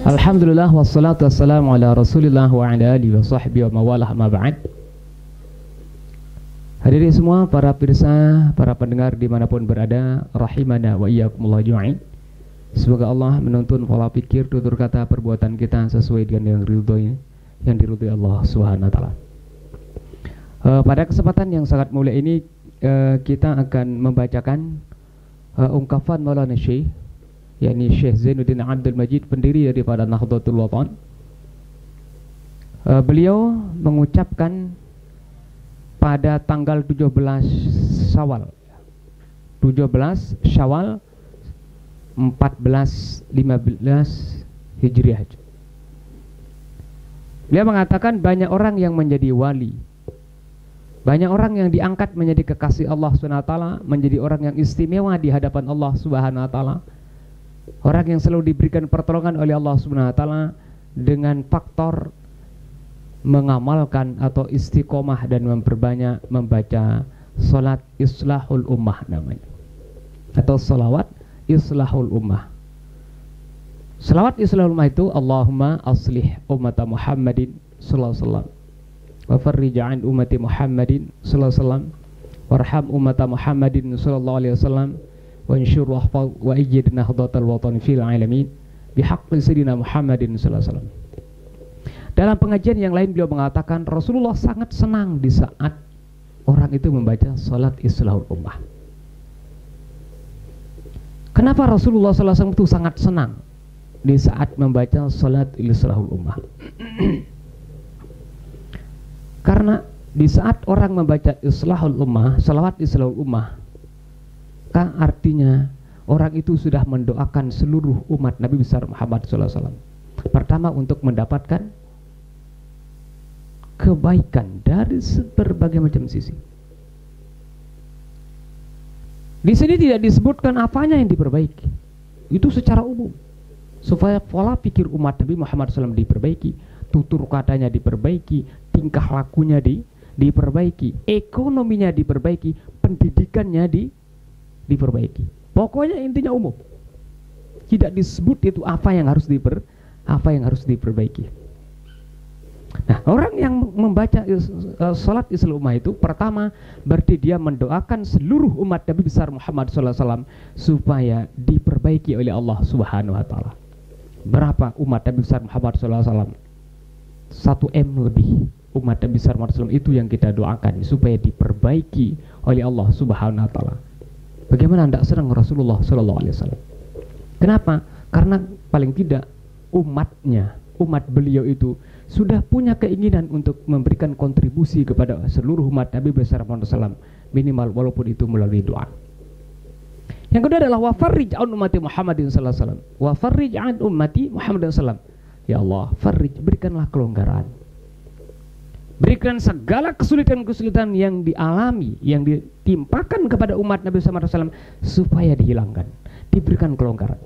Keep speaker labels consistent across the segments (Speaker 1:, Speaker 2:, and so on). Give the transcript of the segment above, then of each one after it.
Speaker 1: Alhamdulillah wassalatu wassalamu ala Rasulillah wa ala alihi wa sahbihi wa mawalah ma ba'd. Hadirin semua para pemirsa, para pendengar dimanapun berada, rahimana wa iyyakumullah jami'in. Semoga Allah menuntun pola pikir, tutur kata, perbuatan kita sesuai dengan yang diridhoi Allah Subhanahu wa taala. Pada kesempatan yang sangat mulia ini kita akan membacakan ungkapan Maulana Syekh, yakni Syekh Zainuddin Abdul Majid, pendiri daripada Nahdlatul Wathon. Beliau mengucapkan pada tanggal 17 Syawal 1415 Hijriah. Beliau mengatakan banyak orang yang menjadi wali, banyak orang yang diangkat menjadi kekasih Allah Subhanahu wa taala, menjadi orang yang istimewa di hadapan Allah Subhanahu wa taala, orang yang selalu diberikan pertolongan oleh Allah Subhanahu wa taala dengan faktor mengamalkan atau istiqomah dan memperbanyak membaca salat islahul ummah namanya, atau salawat islahul ummah. Salawat islahul ummah itu Allahumma aslih ummata Muhammadin sallallahu alaihi wasallam wa farrij an ummati Muhammadin sallallahu alaihi wasallam warham ummata Muhammadin sallallahu alaihi wasallam wa ansyur wa ijid nahdlatal wathon fil alamin bihaqqi sayyidina Muhammadin sallallahu alaihi wasallam. Dalam pengajian yang lain beliau mengatakan Rasulullah sangat senang di saat orang itu membaca salat islahul ummah. Kenapa Rasulullah SAW itu sangat senang di saat membaca salat islahul ummah? Karena di saat orang membaca islahul ummah, salawat islahul ummah, kan artinya orang itu sudah mendoakan seluruh umat Nabi besar Muhammad SAW. Pertama, untuk mendapatkan kebaikan dari berbagai macam sisi. Di sini tidak disebutkan apanya yang diperbaiki. Itu secara umum, supaya pola pikir umat Nabi Muhammad SAW diperbaiki, tutur katanya diperbaiki, tingkah lakunya diperbaiki, ekonominya diperbaiki, pendidikannya diperbaiki. Pokoknya intinya umum. Tidak disebut itu apa yang harus diperbaiki. Nah, orang yang membaca salat islahul ummah itu pertama berarti dia mendoakan seluruh umat Nabi besar Muhammad SAW supaya diperbaiki oleh Allah Subhanahu wa taala. Berapa umat Nabi besar Muhammad SAW? 1M lebih umat Nabi besar Muhammad SAW itu yang kita doakan supaya diperbaiki oleh Allah Subhanahu wa taala. Bagaimana tidak senang Rasulullah SAW? Kenapa? Karena paling tidak umat beliau itu sudah punya keinginan untuk memberikan kontribusi kepada seluruh umat Nabi besar Muhammad SAW, minimal walaupun itu melalui doa. Yang kedua adalah wa farrij an ummati Muhammadin sallallahu alaihi wasallam. Wa farrij an ummati Muhammadin sallallahu alaihi wasallam. Ya Allah, farrij, berikanlah kelonggaran. Berikan segala kesulitan-kesulitan yang dialami, yang ditimpakan kepada umat Nabi SAW supaya dihilangkan, diberikan kelonggaran.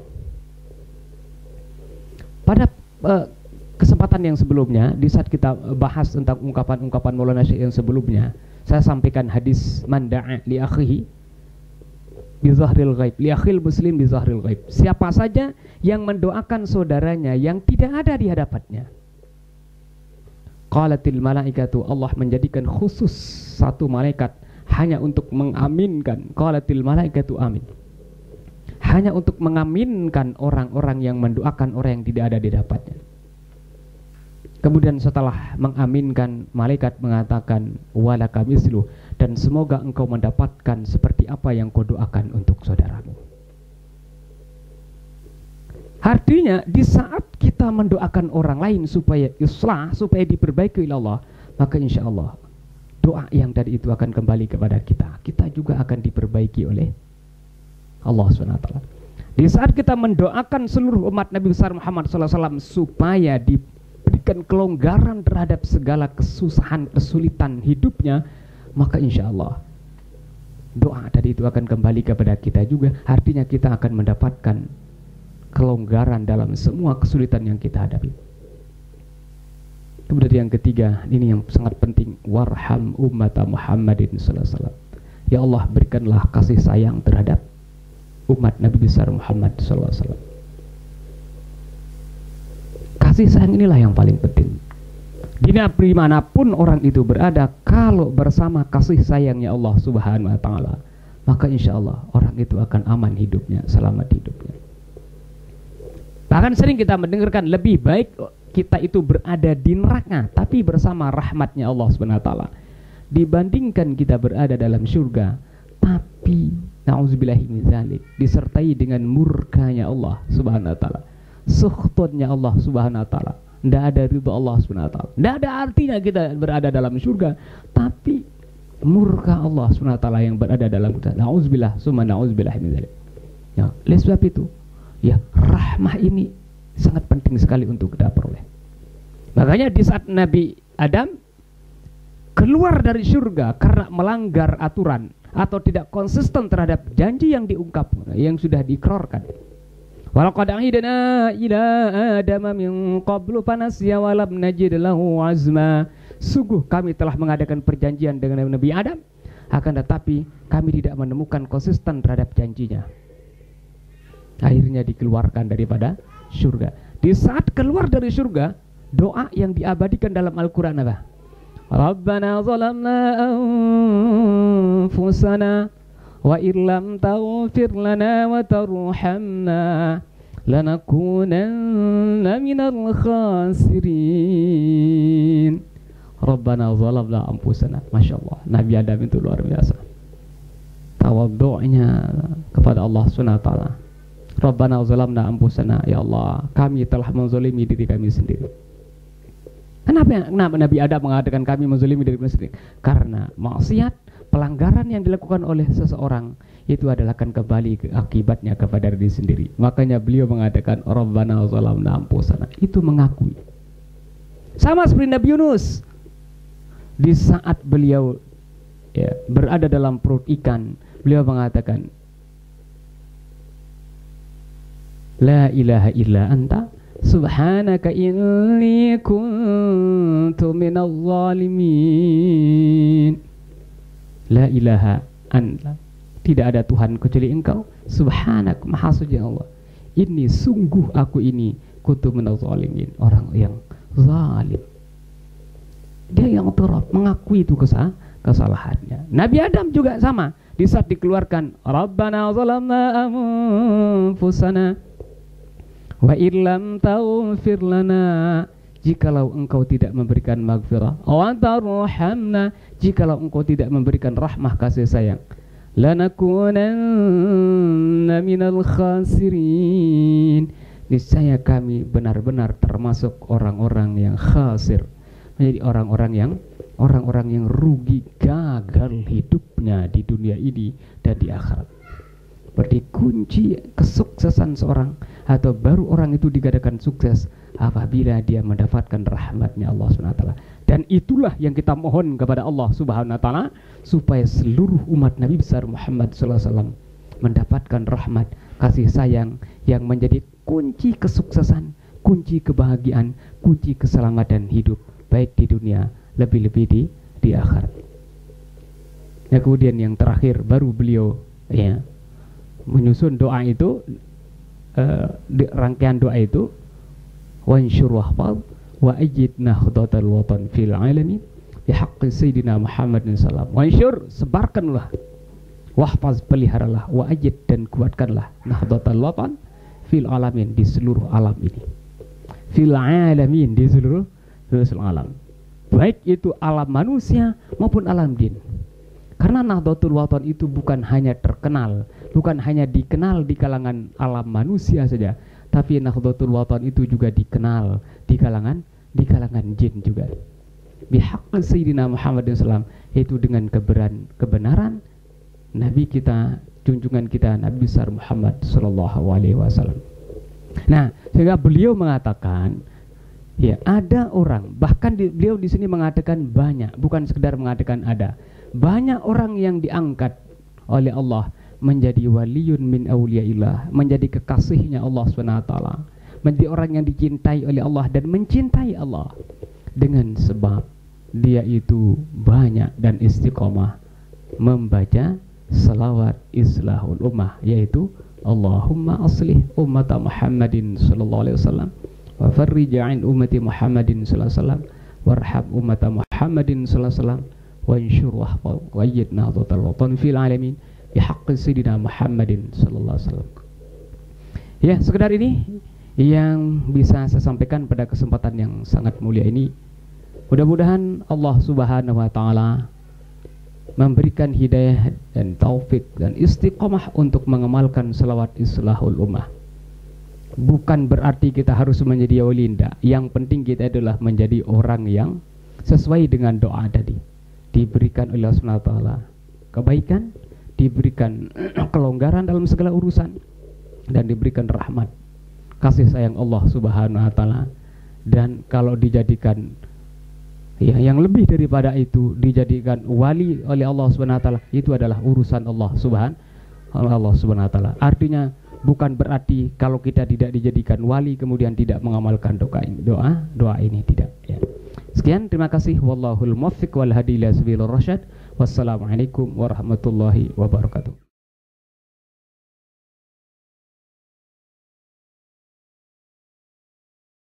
Speaker 1: Pada kesempatan yang sebelumnya, di saat kita bahas tentang ungkapan-ungkapan Maulana Syekh yang sebelumnya, saya sampaikan hadis man da'a li akhihi bi zahril ghaib, li akhil muslim bi zahril ghaib. Siapa saja yang mendoakan saudaranya yang tidak ada di hadapannya, qalatil malaikatu, Allah menjadikan khusus satu malaikat hanya untuk mengaminkan, qalatil malaikatu amin, hanya untuk mengaminkan orang-orang yang mendoakan orang yang tidak ada di hadapannya. Kemudian setelah mengaminkan, malaikat mengatakan walaka mislu, dan semoga engkau mendapatkan seperti apa yang kau doakan untuk saudaramu. Artinya di saat kita mendoakan orang lain supaya islah, supaya diperbaiki oleh Allah, maka insya Allah doa yang tadi itu akan kembali kepada kita. Kita juga akan diperbaiki oleh Allah SWT. Di saat kita mendoakan seluruh umat Nabi besar Muhammad SAW supaya diberikan kelonggaran terhadap segala kesusahan, kesulitan hidupnya, maka insya Allah doa tadi itu akan kembali kepada kita juga. Artinya kita akan mendapatkan kelonggaran dalam semua kesulitan yang kita hadapi. Kemudian yang ketiga, ini yang sangat penting, warham ummata Muhammadin sallallahu alaihi wasallam. Ya Allah, berikanlah kasih sayang terhadap umat Nabi besar Muhammad sallallahu alaihi wasallam. Kasih sayang inilah yang paling penting. Dimanapun orang itu berada, kalau bersama kasih sayangnya Allah Subhanahu wa Ta'ala, maka insya Allah orang itu akan aman hidupnya, selamat hidupnya. Bahkan sering kita mendengarkan lebih baik kita itu berada di neraka tapi bersama rahmatnya Allah Subhanahu wa Ta'ala, dibandingkan kita berada dalam surga tapi na'udzubillahi min dzalik disertai dengan murkanya Allah Subhanahu wa Ta'ala, sukhtonnya Allah Subhanahu wa Ta'ala. Tidak ada ridho Allah Subhanahu wa Ta'ala. Tidak ada artinya kita berada dalam surga tapi murka Allah Subhanahu wa Ta'ala yang berada dalam kita. Na'udzubillah summa na'udzubillah min dzalik. Ya, oleh sebab itu, ya, rahmah ini sangat penting sekali untuk kita peroleh. Makanya di saat Nabi Adam keluar dari surga karena melanggar aturan atau tidak konsisten terhadap janji yang diungkap, yang sudah diikrarkan. Walaqad ahidna ila Adama min qablu fanasiya wa lam najid lahu azma. Sungguh kami telah mengadakan perjanjian dengan Nabi Adam, akan tetapi kami tidak menemukan konsisten terhadap janjinya. Akhirnya dikeluarkan daripada surga. Di saat keluar dari surga, doa yang diabadikan dalam Al-Quran apa? Rabbana zalamna anfusana wa illam taghfir lana wa tarhamna lanakunanna minal khasirin. Rabbana zalamna anfusana. Masya Allah, Nabi Adam itu luar biasa tawadhu'nya kepada Allah Subhanahu wa Ta'ala. Rabbana zalamna anfusana, ya Allah, kami telah menzalimi diri kami sendiri. Kenapa Nabi Adam mengatakan kami menzalimi diri kami sendiri? Karena maksiat, pelanggaran yang dilakukan oleh seseorang itu adalah akan kembali ke akibatnya kepada diri sendiri. Makanya beliau mengatakan Rabbana zalamna anfusana, itu mengakui. Sama seperti Nabi Yunus, di saat beliau berada dalam perut ikan, beliau mengatakan La ilaha illa anta subhanaka inni kuntu minal zalimin. La ilaha anta, tidak ada Tuhan kecuali engkau, subhanak, maha suci Allah, ini sungguh aku ini kuntu minal zalimin, orang yang zalim. Dia yang turut mengakui itu kesalahannya. Nabi Adam juga sama, di saat dikeluarkan Rabbana zalamna anfusana wa illam taghfir lana, jikalau engkau tidak memberikan maghfirah, wa tarhamna, jikalau engkau tidak memberikan rahmah kasih sayang, lanakunanna minal khasirin, niscaya kami benar-benar termasuk orang-orang yang khasir, menjadi orang-orang yang rugi, gagal hidupnya di dunia ini dan di akhirat. Berarti kunci kesuksesan seorang atau baru orang itu dikatakan sukses apabila dia mendapatkan rahmatnya Allah SWT. Dan itulah yang kita mohon kepada Allah Subhanahu wa Ta'ala, supaya seluruh umat Nabi besar Muhammad SAW mendapatkan rahmat, kasih sayang yang menjadi kunci kesuksesan, kunci kebahagiaan, kunci keselamatan hidup, baik di dunia, lebih-lebih di akhirat. Ya, kemudian yang terakhir baru beliau menyusun doa itu, di rangkaian doa itu, wansyur wahfal wa ajid nahdhatal watan fil alamin bi haqqi sayyidina Muhammadin sallallahu alaihi wasallam. Wansyur, sebarkanlah, wahfaz, peliharalah, wa ajid, dan kuatkanlah, nahdhatal watan fil alamin, di seluruh alam ini, fil alamin, di seluruh alam, baik itu alam manusia maupun alam jin. Karena Nahdlatul Watan itu bukan hanya terkenal, bukan hanya dikenal di kalangan alam manusia saja, tapi Nahdlatul Watan itu juga dikenal di kalangan jin juga. Bihaqqi Sayyidina Muhammad SAW, yaitu dengan kebenaran Nabi kita, junjungan kita, Nabi besar Muhammad Sallallahu Alaihi Wasallam. Nah, sehingga beliau mengatakan, ya, ada orang, bahkan beliau di sini mengatakan banyak, bukan sekedar mengatakan ada. Banyak orang yang diangkat oleh Allah menjadi waliyun min awliyaillah, menjadi kekasihnya Allah SWT, menjadi orang yang dicintai oleh Allah dan mencintai Allah, dengan sebab dia itu banyak dan istiqomah membaca salawat islahul ummah, yaitu Allahumma aslih ummata Muhammadin sallallahu alaihi wasallam wa farrij 'an ummati Muhammadin sallallahu alaihi wasallam warham ummata Muhammadin sallallahu alaihi wasallam wa anshur wa qayyid nahdhatal watan fil alamin bihaqqi sayyidina Muhammadin sallallahu alaihi wasallam. Ya, sekedar ini yang bisa saya sampaikan pada kesempatan yang sangat mulia ini. Mudah-mudahan Allah Subhanahu wa taala memberikan hidayah dan taufik dan istiqomah untuk mengamalkan selawat islahul ummah. Bukan berarti kita harus menjadi wali, tidak. Yang penting kita adalah menjadi orang yang sesuai dengan doa tadi. Diberikan oleh Allah Subhanahu wa taala kebaikan, diberikan kelonggaran dalam segala urusan, dan diberikan rahmat, kasih sayang Allah Subhanahu wa taala. Dan kalau dijadikan yang lebih daripada itu, dijadikan wali oleh Allah Subhanahu wa taala, itu adalah urusan Allah Subhanahu wa taala. Artinya bukan berarti kalau kita tidak dijadikan wali kemudian tidak mengamalkan doa ini, tidak ya. Sekian, terima kasih. Wallahul muwaffiq wal hadi ila sabilir rasyad. Wassalamualaikum warahmatullahi wabarakatuh.